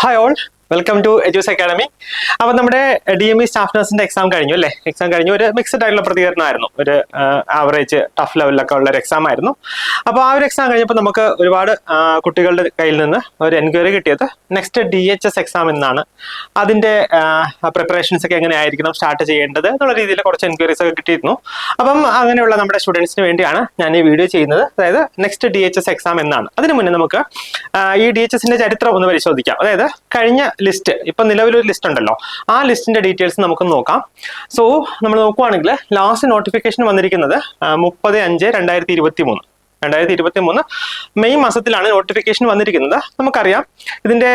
Hi all, welcome to Edus Academy. അപ്പോൾ നമ്മുടെ DME staff നഴ്സിന്റെ exam കഴിഞ്ഞു അല്ലേ? എക്സാം കഴിഞ്ഞു ഒരു മിക്സഡ് ആയിട്ടുള്ള പ്രതികരണമായിരുന്നു. ഒരു ആവറേജ് ടഫ് ലെവലിലൊക്കെ ഉള്ള ഒരു എക്സാം ആയിരുന്നു. അപ്പോൾ ആ ഒരു എക്സാം കഴിഞ്ഞപ്പോൾ നമുക്ക് ഒരുപാട് കുട്ടികളുടെ കയ്യിൽ നിന്ന് ഒരു എൻക്വയറി കിട്ടിയത് നെക്സ്റ്റ് DHS എക്സാം എന്നാണ്. അതിന്റെ പ്രിപ്പറേഷൻസ് ഒക്കെ എങ്ങനെയായിരിക്കണം സ്റ്റാർട്ട് ചെയ്യേണ്ടത് എന്നുള്ള രീതിയിൽ കുറച്ച് എൻക്വയറീസ് ഒക്കെ കിട്ടിയിരുന്നു. അപ്പം അങ്ങനെയുള്ള നമ്മുടെ സ്റ്റുഡൻസിന് വേണ്ടിയാണ് ഞാൻ ഈ വീഡിയോ ചെയ്യുന്നത്. അതായത് നെക്സ്റ്റ് DHS എക്സാം എന്നാണ്. അതിനു മുന്നേ നമുക്ക് ഈ DHSന്റെ ചരിത്രം ഒന്ന് പരിശോധിക്കാം. അതായത് കഴിഞ്ഞ ലിസ്റ്റ്, ഇപ്പൊ നിലവിലൊരു ലിസ്റ്റ് ഉണ്ടല്ലോ, ആ ലിസ്റ്റിന്റെ ഡീറ്റെയിൽസ് നമുക്ക് നോക്കാം. സോ നമ്മൾ നോക്കുവാണെങ്കിൽ ലാസ്റ്റ് നോട്ടിഫിക്കേഷൻ വന്നിരിക്കുന്നത് 30/5/2023 മെയ് മാസത്തിലാണ് നോട്ടിഫിക്കേഷൻ വന്നിരിക്കുന്നത്. നമുക്കറിയാം ഇതിന്റെ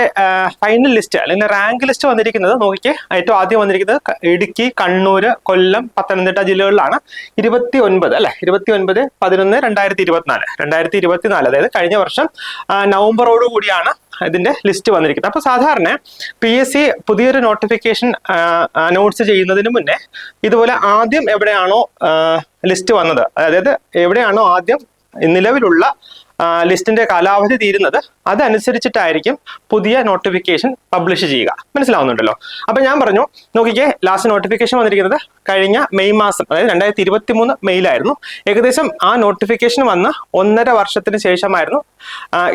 ഫൈനൽ ലിസ്റ്റ് അല്ലെങ്കിൽ റാങ്ക് ലിസ്റ്റ് വന്നിരിക്കുന്നത് നോക്കിക്കേ. ഏറ്റവും ആദ്യം വന്നിരിക്കുന്നത് ഇടുക്കി, കണ്ണൂര്, കൊല്ലം, പത്തനംതിട്ട ജില്ലകളിലാണ്. 29/11/2024 അതായത് കഴിഞ്ഞ വർഷം നവംബറോട് കൂടിയാണ് ഇതിന്റെ ലിസ്റ്റ് വന്നിരിക്കുന്നത്. അപ്പൊ സാധാരണ PSC പുതിയൊരു നോട്ടിഫിക്കേഷൻ അനൗൺസ് ചെയ്യുന്നതിന് മുന്നേ ഇതുപോലെ ആദ്യം എവിടെയാണോ ലിസ്റ്റ് വന്നത്, അതായത് എവിടെയാണോ ആദ്യം നിലവിലുള്ള ലിസ്റ്റിന്റെ കാലാവധി തീരുന്നത് അതനുസരിച്ചിട്ടായിരിക്കും പുതിയ നോട്ടിഫിക്കേഷൻ പബ്ലിഷ് ചെയ്യുക. മനസ്സിലാവുന്നുണ്ടല്ലോ? അപ്പൊ ഞാൻ പറഞ്ഞു നോക്കിക്കേ, ലാസ്റ്റ് നോട്ടിഫിക്കേഷൻ വന്നിരിക്കുന്നത് കഴിഞ്ഞ മെയ് മാസം, അതായത് 2023 മെയ്യിലായിരുന്നു. ഏകദേശം ആ നോട്ടിഫിക്കേഷൻ വന്ന് 1.5 വർഷത്തിന് ശേഷമായിരുന്നു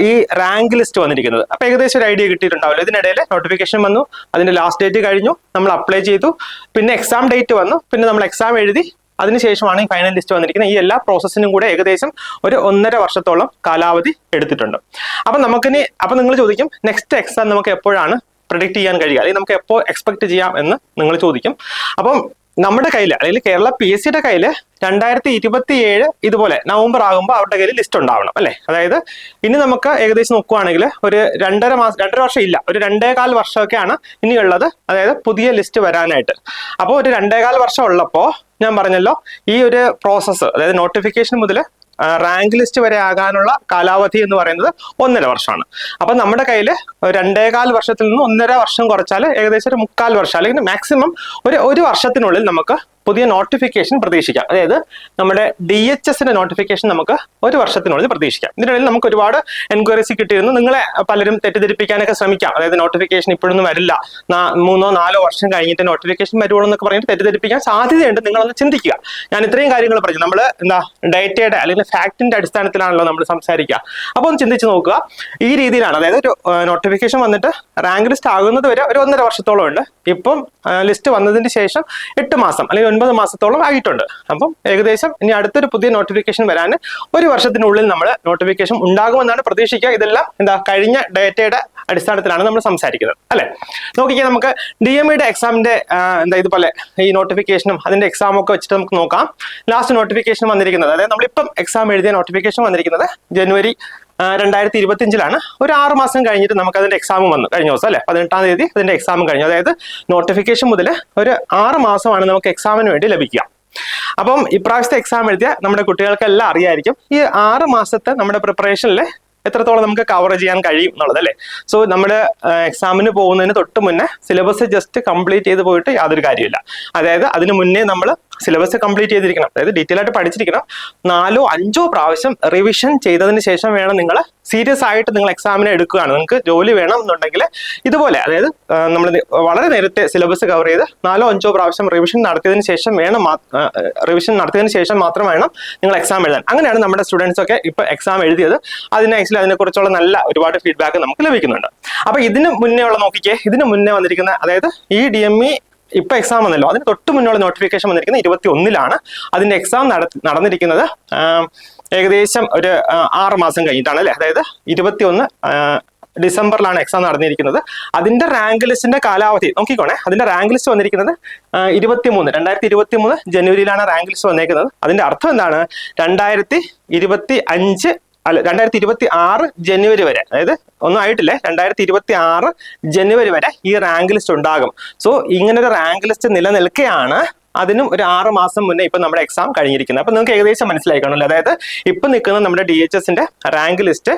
ഈ റാങ്ക് ലിസ്റ്റ് വന്നിരിക്കുന്നത്. അപ്പൊ ഏകദേശം ഒരു ഐഡിയ കിട്ടിയിട്ടുണ്ടാവില്ല. ഇതിനിടയിൽ നോട്ടിഫിക്കേഷൻ വന്നു, അതിന്റെ ലാസ്റ്റ് ഡേറ്റ് കഴിഞ്ഞു, നമ്മൾ അപ്ലൈ ചെയ്തു, പിന്നെ എക്സാം ഡേറ്റ് വന്നു, പിന്നെ നമ്മൾ എക്സാം എഴുതി, അതിനുശേഷമാണ് ഈ ഫൈനൽ ലിസ്റ്റ് വന്നിരിക്കുന്നത്. ഈ എല്ലാ പ്രോസസ്സിനും കൂടെ ഏകദേശം ഒരു 1.5 വർഷത്തോളം കാലാവധി എടുത്തിട്ടുണ്ട്. അപ്പൊ നിങ്ങൾ ചോദിക്കും, നെക്സ്റ്റ് എക്സാം നമുക്ക് എപ്പോഴാണ് പ്രെഡിക്റ്റ് ചെയ്യാൻ കഴിയുക, അല്ലെങ്കിൽ നമുക്ക് എപ്പോൾ എക്സ്പെക്ട് ചെയ്യാം എന്ന് നിങ്ങൾ ചോദിക്കും. അപ്പം നമ്മുടെ കയ്യിൽ, അല്ലെങ്കിൽ കേരള PSCയുടെ കയ്യിൽ 2027 ഇതുപോലെ നവംബർ ആകുമ്പോൾ അവരുടെ കയ്യിൽ ലിസ്റ്റ് ഉണ്ടാവണം അല്ലെ. അതായത് ഇനി നമുക്ക് ഏകദേശം നോക്കുവാണെങ്കിൽ ഒരു 2.5 വർഷം ഇല്ല, ഒരു 2.25 വർഷമൊക്കെയാണ് ഇനിയുള്ളത്, അതായത് പുതിയ ലിസ്റ്റ് വരാനായിട്ട്. അപ്പോൾ ഒരു 2.25 വർഷം ഉള്ളപ്പോൾ ഞാൻ പറഞ്ഞല്ലോ, ഈ ഒരു പ്രോസസ്സ്, അതായത് നോട്ടിഫിക്കേഷൻ മുതൽ റാങ്ക് ലിസ്റ്റ് വരെ ആകാനുള്ള കാലാവധി എന്ന് പറയുന്നത് 1.5 വർഷമാണ്. അപ്പൊ നമ്മുടെ കയ്യിൽ 2.25 വർഷത്തിൽ നിന്ന് 1.5 വർഷം കുറച്ചാൽ ഏകദേശം ഒരു 3/4 വർഷം, അല്ലെങ്കിൽ മാക്സിമം ഒരു വർഷത്തിനുള്ളിൽ നമുക്ക് പുതിയ നോട്ടിഫിക്കേഷൻ പ്രതീക്ഷിക്കാം. അതായത് നമ്മുടെ DHSന്റെ നോട്ടിഫിക്കേഷൻ നമുക്ക് 1 വർഷത്തിനുള്ളിൽ പ്രതീക്ഷിക്കാം. ഇതിനിടയിൽ നമുക്ക് ഒരുപാട് എൻക്വയറീസ് കിട്ടിയിരുന്നു. നിങ്ങളെ പലരും തെറ്റിദ്ധരിപ്പിക്കാനൊക്കെ ശ്രമിക്കാം. അതായത് നോട്ടിഫിക്കേഷൻ ഇപ്പോഴൊന്നും വരില്ല, 3-4 വർഷം കഴിഞ്ഞിട്ട് നോട്ടിഫിക്കേഷൻ വരുവുള്ളൂ എന്നൊക്കെ പറഞ്ഞിട്ട് തെറ്റിദ്ധരിപ്പിക്കാൻ സാധ്യതയുണ്ട്. നിങ്ങളൊന്ന് ചിന്തിക്കുക. ഞാൻ ഇത്രയും കാര്യങ്ങൾ പറഞ്ഞു, നമ്മൾ ഡേറ്റയുടെ അല്ലെങ്കിൽ ഫാക്ടിന്റെ അടിസ്ഥാനത്തിലാണല്ലോ നമ്മൾ സംസാരിക്കുക. അപ്പോൾ ഒന്ന് ചിന്തിച്ച് നോക്കുക. ഈ രീതിയിലാണ്, അതായത് ഒരു നോട്ടിഫിക്കേഷൻ വന്നിട്ട് റാങ്ക് ലിസ്റ്റ് ആകുന്നത് വരെ ഒരു 1.5 വർഷത്തോളം ഉണ്ട്. ഇപ്പം ലിസ്റ്റ് വന്നതിന് ശേഷം 8 മാസം അല്ലെങ്കിൽ 9 മാസത്തോളം ആയിട്ടുണ്ട്. അപ്പം ഏകദേശം ഇനി അടുത്തൊരു പുതിയ നോട്ടിഫിക്കേഷൻ വരാൻ 1 വർഷത്തിനുള്ളിൽ നമ്മൾ നോട്ടിഫിക്കേഷൻ ഉണ്ടാകുമെന്നാണ് പ്രതീക്ഷിക്കുക. ഇതെല്ലാം കഴിഞ്ഞ ഡേറ്റയുടെ അടിസ്ഥാനത്തിലാണ് നമ്മൾ സംസാരിക്കുന്നത് അല്ലെ. നോക്കിക്കാൻ നമുക്ക് DMEയുടെ എക്സാമിന്റെ ഇതുപോലെ ഈ നോട്ടിഫിക്കേഷനും അതിന്റെ എക്സാമും ഒക്കെ വെച്ചിട്ട് നമുക്ക് നോക്കാം. ലാസ്റ്റ് നോട്ടിഫിക്കേഷൻ വന്നിരിക്കുന്നത്, അതായത് നമ്മളിപ്പം എക്സാം എഴുതിയ നോട്ടിഫിക്കേഷൻ വന്നിരിക്കുന്നത് ജനുവരി 2025 ഒരു 6 മാസം കഴിഞ്ഞിട്ട് നമുക്ക് അതിന്റെ എക്സാം വന്നു. കഴിഞ്ഞ ദിവസം അല്ലെ, 18-ാം തീയതി അതിന്റെ എക്സാം കഴിഞ്ഞു. അതായത് നോട്ടിഫിക്കേഷൻ മുതൽ ഒരു 6 മാസമാണ് നമുക്ക് എക്സാമിന് വേണ്ടി ലഭിക്കുക. അപ്പം ഇപ്രാവശ്യത്തെ എക്സാം എഴുതിയ നമ്മുടെ കുട്ടികൾക്കെല്ലാം അറിയായിരിക്കും ഈ 6 മാസത്തെ നമ്മുടെ പ്രിപ്പറേഷനിൽ എത്രത്തോളം നമുക്ക് കവർ ചെയ്യാൻ കഴിയും എന്നുള്ളത് അല്ലേ. സോ നമ്മുടെ എക്സാമിന് പോകുന്നതിന് തൊട്ട് മുന്നേ സിലബസ് ജസ്റ്റ് കംപ്ലീറ്റ് ചെയ്ത് പോയിട്ട് യാതൊരു കാര്യമില്ല. അതായത് അതിന് മുന്നേ നമ്മൾ സിലബസ് കംപ്ലീറ്റ് ചെയ്തിരിക്കണം, അതായത് ഡീറ്റെയിൽ ആയിട്ട് പഠിച്ചിരിക്കണം. 4-5 പ്രാവശ്യം റിവിഷൻ ചെയ്തതിന് ശേഷം വേണം നിങ്ങൾ സീരിയസ് ആയിട്ട് നിങ്ങൾ എക്സാമിനെ എടുക്കുകയാണ്. നിങ്ങൾക്ക് ജോലി വേണം എന്നുണ്ടെങ്കിൽ ഇതുപോലെ, അതായത് നമ്മൾ വളരെ നേരത്തെ സിലബസ് കവർ ചെയ്ത് 4-5 പ്രാവശ്യം റിവിഷൻ നടത്തിയതിന് ശേഷം മാത്രം വേണം നിങ്ങൾ എക്സാം എഴുതാൻ. അങ്ങനെയാണ് നമ്മുടെ സ്റ്റുഡൻസ് ഒക്കെ ഇപ്പൊ എക്സാം എഴുതിയത്. അതിനെക്കുറിച്ചുള്ള നല്ല ഒരുപാട് ഫീഡ്ബാക്ക് നമുക്ക് ലഭിക്കുന്നുണ്ട്. അപ്പൊ ഇതിന് മുന്നേ ഉള്ള നോക്കിക്കേ, ഇതിന് മുന്നേ വന്നിരിക്കുന്ന, അതായത് ഈ DME ഇപ്പൊ എക്സാം വന്നല്ലോ, അതിന് തൊട്ട് മുന്നുള്ള നോട്ടിഫിക്കേഷൻ വന്നിരിക്കുന്നത് 21-ലാണ്. അതിന്റെ എക്സാം നടന്നിരിക്കുന്നത് ഏകദേശം ഒരു 6 മാസം കഴിഞ്ഞിട്ടാണ് അല്ലെ. അതായത് 21 ഡിസംബറിലാണ് എക്സാം നടന്നിരിക്കുന്നത്. അതിന്റെ റാങ്ക് ലിസ്റ്റിന്റെ കാലാവധി നോക്കിക്കോണേ. അതിന്റെ റാങ്ക് ലിസ്റ്റ് വന്നിരിക്കുന്നത് 2023 ജനുവരിയിലാണ് റാങ്ക് ലിസ്റ്റ് വന്നിരിക്കുന്നത്. അതിന്റെ അർത്ഥം എന്താണ്? 2026 ജനുവരി വരെ, അതായത് ഒന്നും ആയിട്ടില്ലേ, 2026 ജനുവരി വരെ ഈ റാങ്ക് ലിസ്റ്റ് ഉണ്ടാകും. സോ ഇങ്ങനൊരു റാങ്ക് ലിസ്റ്റ് നിലനിൽക്കെയാണ് അതിനും ഒരു 6 മാസം മുന്നേ ഇപ്പൊ നമ്മുടെ എക്സാം കഴിഞ്ഞിരിക്കുന്നത്. അപ്പൊ നിങ്ങൾക്ക് ഏകദേശം മനസ്സിലായി കാണുമല്ലോ. അതായത് ഇപ്പൊ നിൽക്കുന്ന നമ്മുടെ DHSന്റെ റാങ്ക് ലിസ്റ്റ്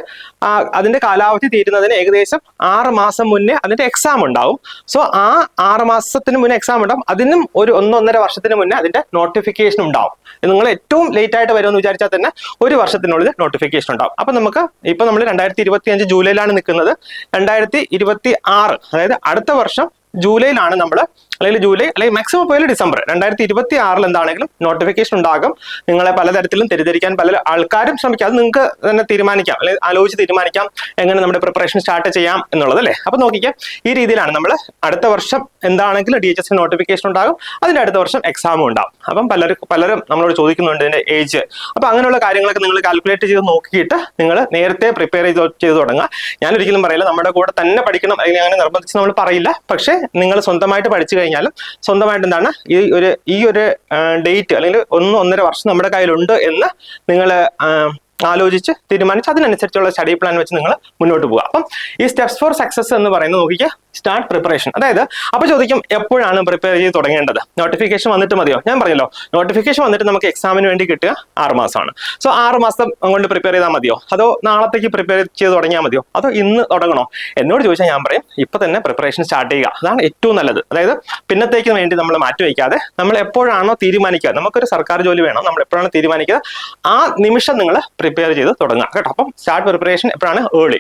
അതിന്റെ കാലാവധി തീരുന്നതിന് ഏകദേശം 6 മാസം മുന്നേ അതിന്റെ എക്സാം ഉണ്ടാവും. സോ ആ 6 മാസത്തിന് മുന്നേ എക്സാം ഉണ്ടാവും. അതിനും ഒരു 1-1.5 വർഷത്തിന് മുന്നേ അതിന്റെ നോട്ടിഫിക്കേഷൻ ഉണ്ടാവും. നിങ്ങൾ ഏറ്റവും ലേറ്റ് ആയിട്ട് വരുമെന്ന് വിചാരിച്ചാൽ തന്നെ 1 വർഷത്തിനുള്ളിൽ നോട്ടിഫിക്കേഷൻ ഉണ്ടാവും. അപ്പൊ നമുക്ക് ഇപ്പൊ നമ്മൾ 2025 ജൂലൈയിലാണ് നിൽക്കുന്നത്. 2026 അതായത് അടുത്ത വർഷം ജൂലൈയിലാണ് നമ്മൾ, അല്ലെങ്കിൽ ജൂലൈ അല്ലെങ്കിൽ മാക്സിമം പോയാലും ഡിസംബർ 2026 എന്താണെങ്കിലും നോട്ടിഫിക്കേഷൻ ഉണ്ടാകും. നിങ്ങളെ പലതരത്തിലും തെറ്റിദ്ധരിക്കാൻ പല ആൾക്കാരും ശ്രമിക്കാം. അത് നിങ്ങൾക്ക് തന്നെ തീരുമാനിക്കാം, അല്ലെങ്കിൽ ആലോചിച്ച് തീരുമാനിക്കാം എങ്ങനെ നമ്മുടെ പ്രിപ്പറേഷൻ സ്റ്റാർട്ട് ചെയ്യാം എന്നുള്ളത് അല്ലേ. അപ്പൊ നോക്കിക്കാം, ഈ രീതിയിലാണ് നമ്മൾ അടുത്ത വർഷം എന്താണെങ്കിലും DHS നോട്ടിഫിക്കേഷൻ ഉണ്ടാകും, അതിന്റെ അടുത്ത വർഷം എക്സാമും ഉണ്ടാകും. അപ്പം പലരും നമ്മളോട് ചോദിക്കുന്നുണ്ട് ഇതിന്റെ ഏജ്. അപ്പൊ അങ്ങനെയുള്ള കാര്യങ്ങളൊക്കെ നിങ്ങൾ കാൽക്കുലേറ്റ് ചെയ്ത് നോക്കിയിട്ട് നിങ്ങൾ നേരത്തെ പ്രിപ്പയർ ചെയ്ത് തുടങ്ങുക. ഞാൻ ഒരിക്കലും പറയില്ല നമ്മുടെ കൂടെ തന്നെ പഠിക്കണം, അല്ലെങ്കിൽ അങ്ങനെ നിർബന്ധിച്ച് നമ്മൾ പറയില്ല. പക്ഷേ നിങ്ങൾ സ്വന്തമായിട്ട് പഠിച്ചു കഴിഞ്ഞാലും സ്വന്തമായിട്ട് എന്താണ് ഈ ഒരു ഡേറ്റ് അല്ലെങ്കിൽ 1-1.5 വർഷം നമ്മുടെ കയ്യിലുണ്ട് എന്ന് നിങ്ങൾ ആലോചിച്ച് തീരുമാനിച്ച് അതിനനുസരിച്ചുള്ള സ്റ്റഡി പ്ലാൻ വെച്ച് നിങ്ങൾ മുന്നോട്ട് പോകുക. അപ്പം ഈ സ്റ്റെപ്സ് ഫോർ സക്സസ് എന്ന് പറയുന്നത് നോക്കിക്കുക, സ്റ്റാർട്ട് പ്രിപ്പറേഷൻ. അതായത് അപ്പൊ ചോദിക്കും എപ്പോഴാണ് പ്രിപ്പയർ ചെയ്ത് തുടങ്ങേണ്ടത്? നോട്ടിഫിക്കേഷൻ വന്നിട്ട് മതിയോ? ഞാൻ പറഞ്ഞല്ലോ, നോട്ടിഫിക്കേഷൻ വന്നിട്ട് നമുക്ക് എക്സാമിന് വേണ്ടി കിട്ടുക 6 മാസമാണ്. സോ 6 മാസം കൊണ്ട് പ്രിപ്പയർ ചെയ്താൽ മതിയോ? അതോ നാളത്തേക്ക് പ്രിപ്പയർ ചെയ്ത് തുടങ്ങിയാൽ മതിയോ? അതോ ഇന്ന് തുടങ്ങണോ? എന്നോട് ചോദിച്ചാൽ ഞാൻ പറയും ഇപ്പൊ തന്നെ പ്രിപ്പറേഷൻ സ്റ്റാർട്ട് ചെയ്യുക. അതാണ് ഏറ്റവും നല്ലത്. അതായത് പിന്നത്തേക്ക് വേണ്ടി നമ്മൾ മാറ്റി വയ്ക്കാതെ നമ്മൾ എപ്പോഴാണോ തീരുമാനിക്കുക, നമുക്കൊരു സർക്കാർ ജോലി വേണം, നമ്മൾ എപ്പോഴാണ് തീരുമാനിക്കുക ആ നിമിഷം നിങ്ങൾ പ്രിപ്പയർ ചെയ്ത് തുടങ്ങുക കേട്ടോ. അപ്പം സ്റ്റാർട്ട് പ്രിപ്പറേഷൻ എപ്പോഴാണ്? ഏർലി.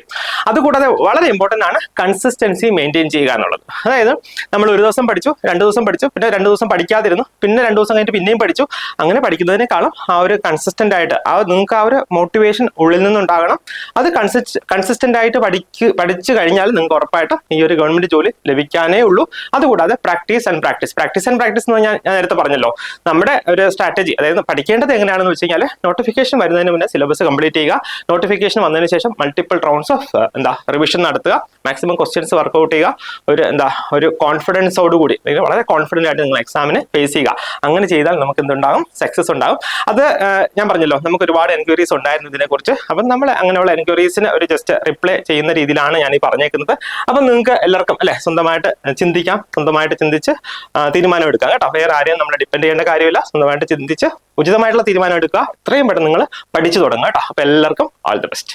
അതുകൂടാതെ വളരെ ഇമ്പോർട്ടന്റ് ആണ് കൺസിസ്റ്റൻസി മെയിൻറ്റെയിൻ ചെയ്യുക എന്നുള്ളത്. അതായത് നമ്മൾ ഒരു ദിവസം പഠിച്ചു, 2 ദിവസം പഠിച്ചു, പിന്നെ 2 ദിവസം പഠിക്കാതിരുന്നു, പിന്നെ 2 ദിവസം കഴിഞ്ഞിട്ട് പിന്നെയും പഠിച്ചു. അങ്ങനെ പഠിക്കുന്നതിനേക്കാളും ആ ഒരു കൺസിസ്റ്റന്റ് ആയിട്ട് നിങ്ങൾക്ക് ആ ഒരു മോട്ടിവേഷൻ ഉള്ളിൽ നിന്നുണ്ടാകണം. അത് കൺസിസ്റ്റന്റ് ആയിട്ട് പഠിച്ചു കഴിഞ്ഞാൽ നിങ്ങൾക്ക് ഉറപ്പായിട്ടും ഈ ഒരു ഗവൺമെന്റ് ജോലി ലഭിക്കാനേ ഉള്ളൂ. അതുകൂടാതെ പ്രാക്ടീസ് ആൻഡ് പ്രാക്ടീസ് എന്ന് ഞാൻ നേരത്തെ പറഞ്ഞല്ലോ, നമ്മുടെ ഒരു സ്ട്രാറ്റജി. അതായത് പഠിക്കേണ്ടത് എങ്ങനെയാണെന്ന് വെച്ച് കഴിഞ്ഞാൽ നോട്ടിഫിക്കേഷൻ വരുന്നതിന് മുന്നേ സിലബസ് കംപ്ലീറ്റ് ചെയ്യുക, നോട്ടിഫിക്കേഷൻ വന്നതിന് ശേഷം മൾട്ടിപ്പിൾ റൗണ്ട്സ് ഓഫ് റിവിഷൻ നടത്തുക, മാക്സിമം ക്വസ്റ്റ്യൻസ് വർക്ക്ഔട്ട് ചെയ്യുക, ഒരു കോൺഫിഡൻസോടുകൂടി വളരെ കോൺഫിഡന്റ് ആയിട്ട് നിങ്ങൾ എക്സാമിനെ ഫേസ് ചെയ്യുക. അങ്ങനെ ചെയ്താൽ നമുക്ക് എന്തുണ്ടാകും? സക്സസ് ഉണ്ടാകും. അത് ഞാൻ പറഞ്ഞല്ലോ, നമുക്ക് ഒരുപാട് എൻക്വയറീസ് ഉണ്ടായിരുന്നു ഇതിനെക്കുറിച്ച്. അപ്പം നമ്മൾ അങ്ങനെയുള്ള എൻക്വയറീസിന് ഒരു ജസ്റ്റ് റിപ്ലൈ ചെയ്യുന്ന രീതിയിലാണ് ഞാൻ ഈ പറഞ്ഞേക്കുന്നത്. അപ്പം നിങ്ങൾക്ക് എല്ലാവർക്കും അല്ലെ സ്വന്തമായിട്ട് ചിന്തിക്കാം, സ്വന്തമായിട്ട് ചിന്തിച്ച് തീരുമാനം എടുക്കാം കേട്ടോ. വേറെ ആരെയും നമ്മൾ ഡിപ്പെൻഡ് ചെയ്യേണ്ട കാര്യമില്ല. സ്വന്തമായിട്ട് ചിന്തിച്ച് ഉചിതമായിട്ടുള്ള തീരുമാനം എടുക്കുക. എത്രയും പെട്ടെന്ന് നിങ്ങൾ പഠിച്ചു തുടങ്ങുക കേട്ടോ. അപ്പൊ എല്ലാവർക്കും ഓൾ ദി ബെസ്റ്റ്.